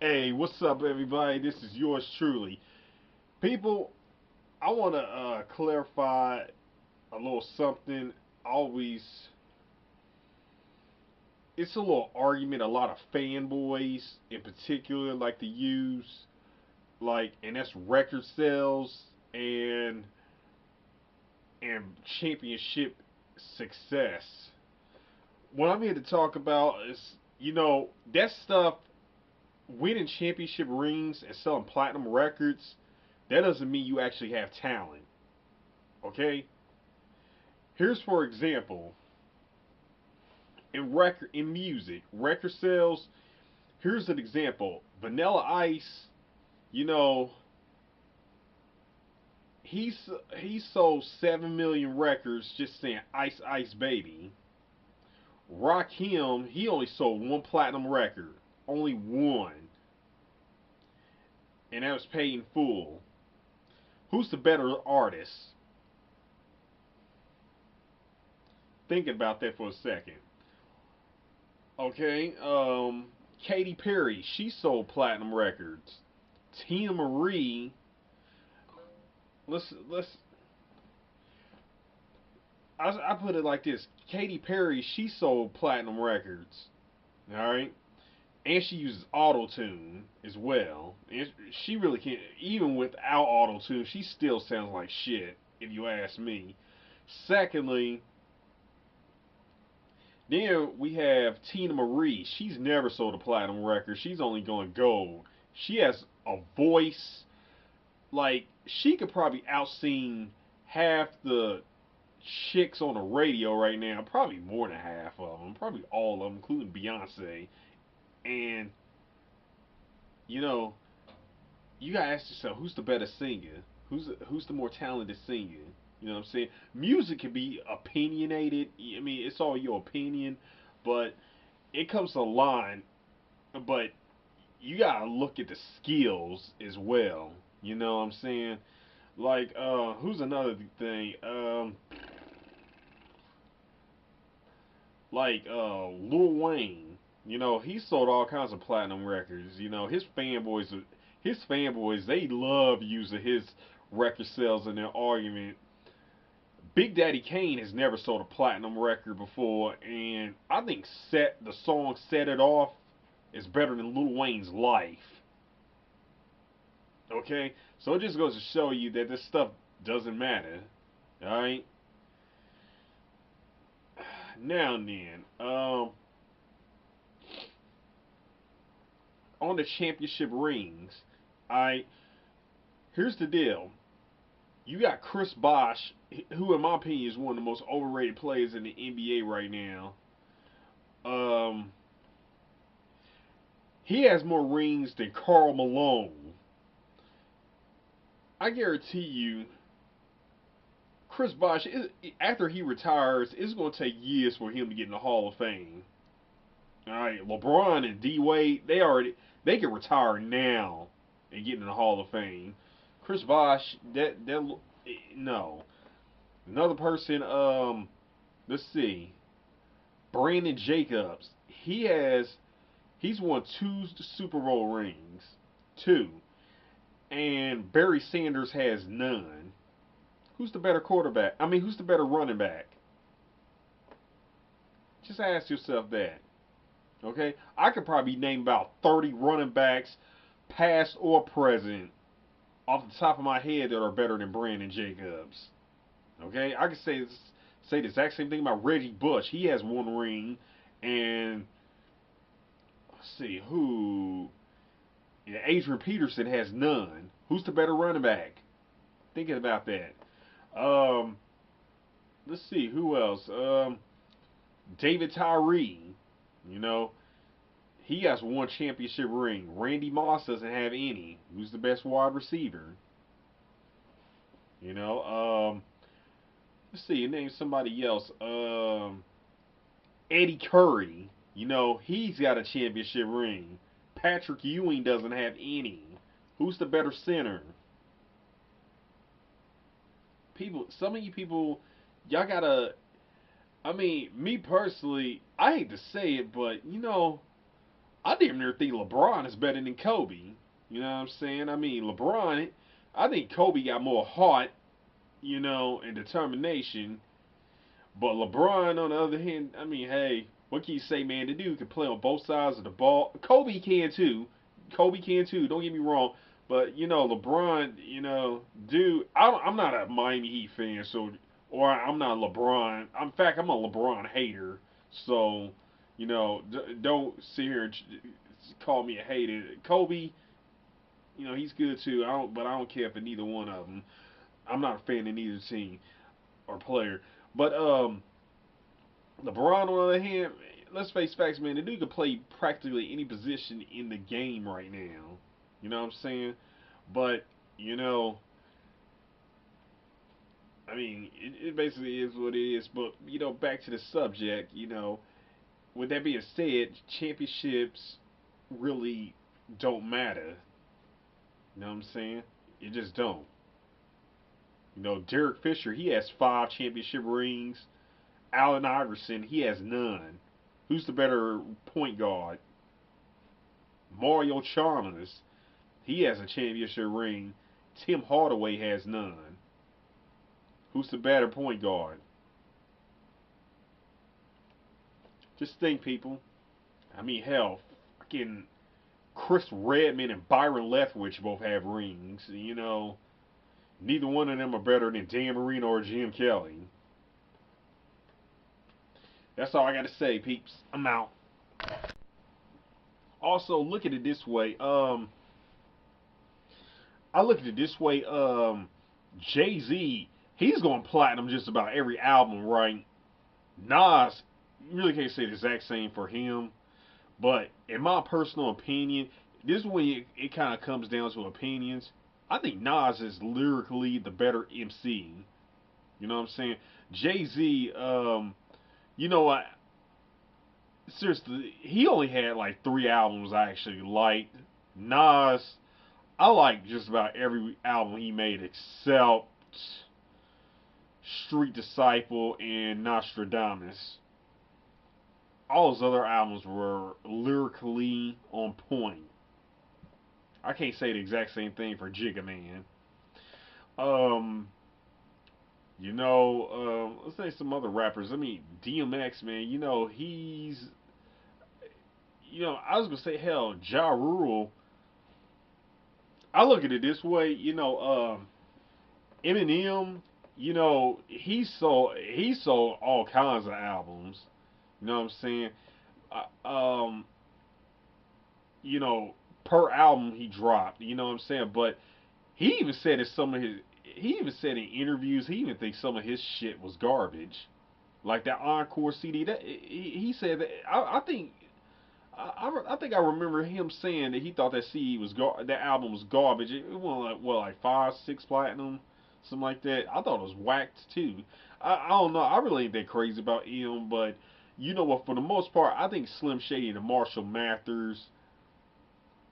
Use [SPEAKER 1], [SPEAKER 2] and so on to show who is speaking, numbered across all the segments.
[SPEAKER 1] Hey, what's up, everybody? This is yours truly. People, I want to clarify a little something. Always, it's a little argument a lot of fanboys in particular like to use, and that's record sales and and championship success. What I'm here to talk about is, that stuff, winning championship rings and selling platinum records, that doesn't mean you actually have talent. Okay? Here's for example, in music, record sales, here's an example. Vanilla Ice, you know, he sold 7 million records just saying Ice Ice Baby. Rakim, he only sold one platinum record. Only one. And that was paid in full. Who's the better artist? Think about that for a second. Okay, Katy Perry, she sold platinum records. Tina Marie, let's I put it like this: Katy Perry, she sold platinum records. All right, and she uses auto tune as well. And she really can't, even without auto tune, she still sounds like shit if you ask me. Secondly, then we have Tina Marie. She's never sold a platinum record. She's only going gold. She has a voice like she could probably outsing half the chicks on the radio right now. Probably more than half of them. Probably all of them, including Beyonce. And you know, you gotta ask yourself, who's the better singer? Who's the more talented singer? You know what I'm saying? Music can be opinionated. I mean, it's all your opinion, but it comes to a line. But you gotta look at the skills as well. You know what I'm saying? Who's another thing? Lil Wayne. He sold all kinds of platinum records. His fanboys, they love using his record sales in their argument. Big Daddy Kane has never sold a platinum record before, and I think the song "Set It Off" is better than Lil Wayne's "Life." Okay, so it just goes to show you that this stuff doesn't matter. All right. Now and then, on the championship rings, I here's the deal. You got Chris Bosh, who in my opinion is one of the most overrated players in the NBA right now. Um, he has more rings than Karl Malone. I guarantee you, Chris Bosh, after he retires, it's going to take years for him to get in the Hall of Fame. All right, LeBron and D Wade, they can retire now and get in the Hall of Fame. Chris Bosh, that no. Another person, let's see, Brandon Jacobs. He's won two Super Bowl rings, two, and Barry Sanders has none. Who's the better quarterback? I mean, who's the better running back? Just ask yourself that. Okay, I could probably name about 30 running backs, past or present, off the top of my head that are better than Brandon Jacobs. Okay, I could say the exact same thing about Reggie Bush. He has one ring, and let's see who. Yeah, Adrian Peterson has none. Who's the better running back? Thinking about that. Um, let's see who else. David Tyree. You know, he has one championship ring. Randy Moss doesn't have any. Who's the best wide receiver? You know, let's see. Name somebody else. Eddie Curry. He's got a championship ring. Patrick Ewing doesn't have any. Who's the better center? Some of you people, y'all gotta. I mean, me personally, I hate to say it, but I damn near think LeBron is better than Kobe. You know what I'm saying? I mean, LeBron, I think Kobe got more heart, and determination. But LeBron, on the other hand, I mean, hey, what can you say, man? The dude can play on both sides of the ball. Kobe can too. Kobe can too. Don't get me wrong. But LeBron, dude, I'm not a Miami Heat fan, so or I'm not LeBron. In fact, I'm a LeBron hater. So, don't sit here and call me a hater. Kobe, he's good too. But I don't care for neither one of them. I'm not a fan of neither team or player. But LeBron, on the other hand, let's face facts, man. The dude can play practically any position in the game right now. You know what I'm saying? But I mean, it basically is what it is. But back to the subject. With that being said, championships really don't matter. You know what I'm saying? It just don't. Derek Fisher, he has 5 championship rings. Allen Iverson, he has none. Who's the better point guard? Mario Chalmers, he has a championship ring. Tim Hardaway has none. Who's the better point guard? Just think, people. I mean, hell, fucking Chris Redman and Byron Leftwich both have rings. Neither one of them are better than Dan Marino or Jim Kelly. That's all I got to say, peeps. I'm out. Also, look at it this way. I look at it this way. Jay Z, he's going platinum just about every album, right? Nas, you really can't say the exact same for him. But in my personal opinion, this is when it kind of comes down to opinions. I think Nas is lyrically the better MC. You know what I'm saying? Jay Z, you know what? Seriously, he only had like 3 albums I actually liked. Nas, I like just about every album he made except Street Disciple and Nostradamus. All his other albums were lyrically on point. I can't say the exact same thing for Jigga Man. Um, let's say some other rappers. I mean, DMX, man. I was gonna say hell, Ja Rule. I look at it this way. Eminem. He sold all kinds of albums. You know what I'm saying? Uh, um, you know, per album he dropped. You know what I'm saying? But he even said in some of his, he even said in interviews, he even thinks some of his shit was garbage. Like that Encore CD, that he said that I think I remember him saying that he thought that CD was that album was garbage. It went like what, like 5, 6 platinum, something like that. I thought it was whacked too. I don't know. I really ain't that crazy about him, but you know what? For the most part, I think Slim Shady and the Marshall Mathers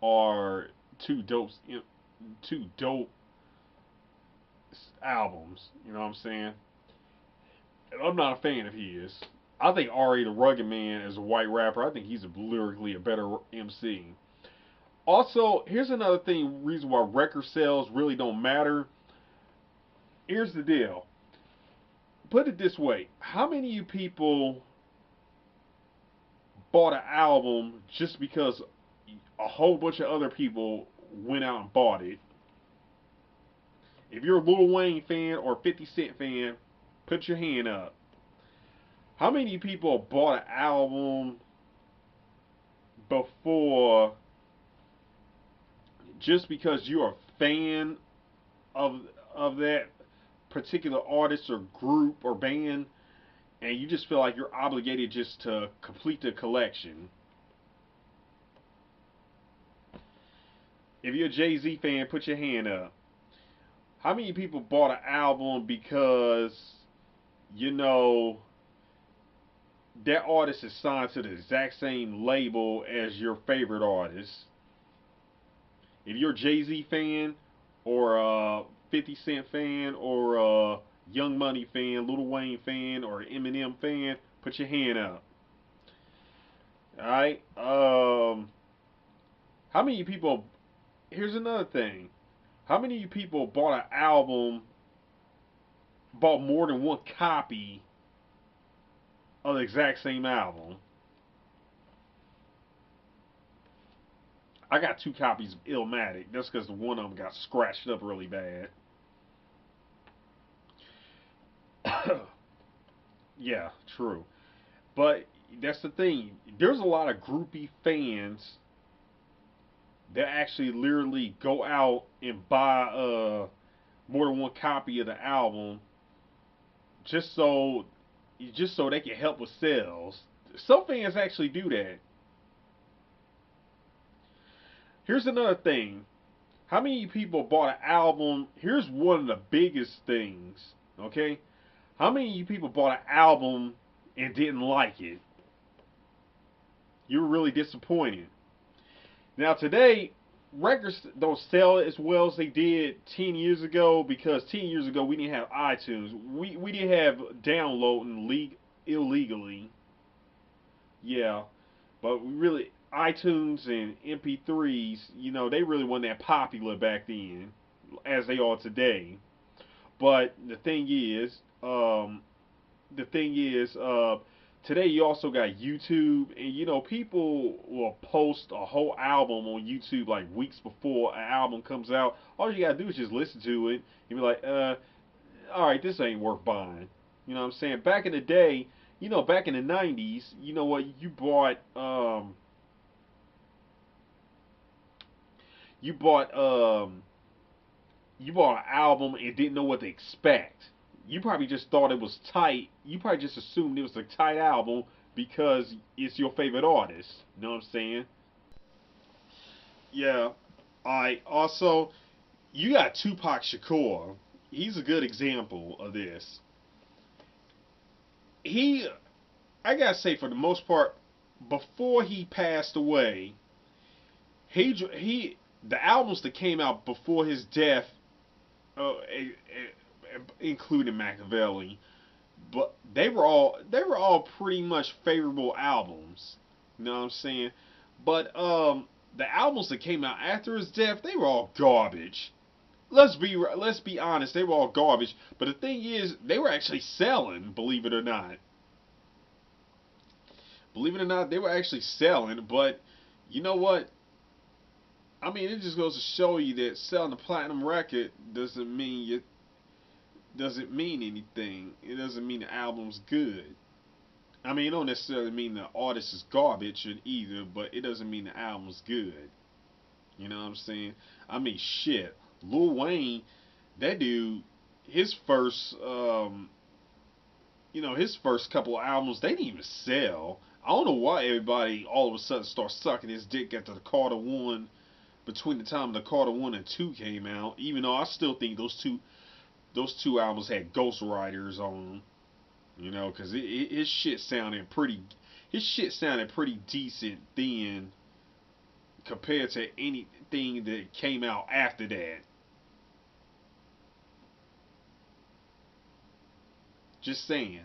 [SPEAKER 1] are two dope, two dope albums. You know what I'm saying? And I'm not a fan of his. I think Ari the Rugged Man is a white rapper. I think he's lyrically a better MC. Also, here's another thing, reason why record sales really don't matter. Here's the deal. Put it this way: how many of you people bought an album just because a whole bunch of other people went out and bought it? If you're a Lil Wayne fan or a 50 Cent fan, put your hand up. How many people bought an album before just because you're a fan of that particular artist or group or band, and you just feel like you're obligated just to complete the collection? If you're a Jay-Z fan, put your hand up. How many people bought an album because you know that artist is signed to the exact same label as your favorite artist? If you're a Jay-Z fan or a 50 Cent fan or a Young Money fan, Lil Wayne fan, or Eminem fan, put your hand up. Alright? How many people? Here's another thing. How many of you people bought an album, bought more than one copy of the exact same album? I got 2 copies of Illmatic. That's because one of them got scratched up really bad. Yeah, true. But that's the thing. There's a lot of groupie fans that actually literally go out and buy more than one copy of the album just so they can help with sales. Some fans actually do that. Here's another thing. How many people bought an album? Here's one of the biggest things. Okay, how many of you people bought an album and didn't like it? You were really disappointed. Now today, records don't sell as well as they did 10 years ago because 10 years ago we didn't have iTunes. We didn't have downloading illegally. Yeah, but we really iTunes and MP3s, they really weren't that popular back then as they are today. But the thing is, today you also got YouTube, and people will post a whole album on YouTube like weeks before an album comes out. All you gotta do is just listen to it and be like, all right, this ain't worth buying. You know what I'm saying? Back in the day, back in the '90s, you know what? You bought you bought an album and didn't know what to expect. You probably just thought it was tight. You probably just assumed it was a tight album because it's your favorite artist. You know what I'm saying? Yeah. I also you got Tupac Shakur. He's a good example of this. He, I gotta say, for the most part, before he passed away, the albums that came out before his death, uh, including Machiavelli, but they were all pretty much favorable albums. You know what I'm saying? But the albums that came out after his death, they were all garbage. Let's be honest, they were all garbage. But the thing is, they were actually selling. Believe it or not, they were actually selling. But you know what? I mean, it just goes to show you that selling a platinum record doesn't mean anything. It doesn't mean the album's good. I mean, it don't necessarily mean the artist is garbage either, but it doesn't mean the album's good. You know what I'm saying? I mean, shit. Lil Wayne, that dude, his first, his first couple of albums, they didn't even sell. I don't know why everybody all of a sudden starts sucking his dick after the Carter One. Between the time the Carter One and Two came out, even though I still think those two albums had ghostwriters on them. Because his shit sounded pretty decent then compared to anything that came out after that. Just saying.